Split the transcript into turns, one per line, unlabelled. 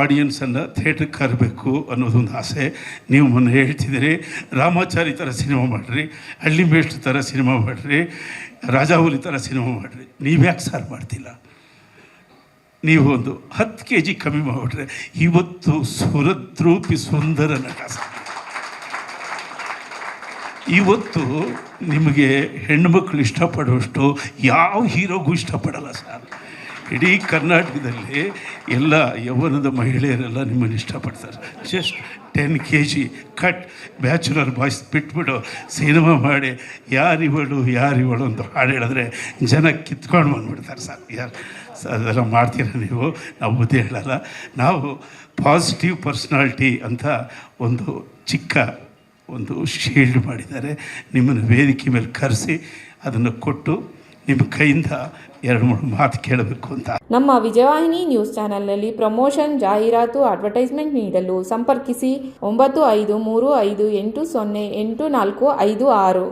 ಆಡಿಯನ್ಸನ್ನು ಥಿಯೇಟ್ರಿಗೆ ಕರಬೇಕು ಅನ್ನೋದೊಂದು ಆಸೆ. ನೀವು ಮೊನ್ನೆ ಹೇಳ್ತಿದ್ದೀರಿ ರಾಮಾಚಾರಿ ಥರ ಸಿನಿಮಾ ಮಾಡಿರಿ, ಹಳ್ಳಿ ಮೇಷ್ಟ್ರ ಥರ ಸಿನಿಮಾ ಮಾಡಿರಿ, ರಾಜಾಹುಲಿ ಥರ ಸಿನಿಮಾ ಮಾಡಿರಿ. ನೀವ್ಯಾಕೆ ಸರ್ ಮಾಡ್ತಿಲ್ಲ? ನೀವು ಒಂದು 10 kg ಕಮ್ಮಿ ಮಾಡಿಬಿಟ್ರೆ ಇವತ್ತು ಸುರದ್ರೂಪಿ ಸುಂದರ ನಟ ಸರ್. ಇವತ್ತು ನಿಮಗೆ ಹೆಣ್ಣುಮಕ್ಕಳು ಇಷ್ಟಪಡುವಷ್ಟು ಯಾವ ಹೀರೋಗೂ ಇಷ್ಟಪಡಲ್ಲ ಸರ್. ಇಡೀ ಕರ್ನಾಟಕದಲ್ಲಿ ಎಲ್ಲ ಯೌವನದ ಮಹಿಳೆಯರೆಲ್ಲ ನಿಮ್ಮನ್ನು ಇಷ್ಟಪಡ್ತಾರೆ. Just 10 kg cut bachelor boys ಬಿಟ್ಬಿಟ್ಟು ಸಿನಿಮಾ ಮಾಡಿ ಯಾರಿವಳು ಅಂತ ಹಾಡು ಹೇಳಿದ್ರೆ ಜನ ಕಿತ್ಕೊಂಡು ಬಂದುಬಿಡ್ತಾರೆ ಸರ್. ಅದೆಲ್ಲ ಮಾಡ್ತೀರ ನೀವು? ನಾವು ಬುದ್ಧಿ ಹೇಳಲ್ಲ. ನಾವು ಪಾಸಿಟಿವ್ ಪರ್ಸ್ನಾಲಿಟಿ ಅಂತ ಒಂದು ಚಿಕ್ಕ ಒಂದು ಶೀಲ್ಡ್ ಮಾಡಿದ್ದಾರೆ. ನಿಮ್ಮನ್ನು ವೇದಿಕೆ ಮೇಲೆ ಕರೆಸಿ ಅದನ್ನು ಕೊಟ್ಟು ನಿಮ್ಮ ಕೈಯಿಂದ 2-3 ಮಾತು ಕೇಳಬೇಕು ಅಂತ.
ನಮ್ಮ ವಿಜಯವಾಹಿನಿ ನ್ಯೂಸ್ ಚಾನೆಲ್ನಲ್ಲಿ ಪ್ರಮೋಷನ್, ಜಾಹೀರಾತು, ಅಡ್ವರ್ಟೈಸ್ಮೆಂಟ್ ನೀಡಲು ಸಂಪರ್ಕಿಸಿ 9535808456.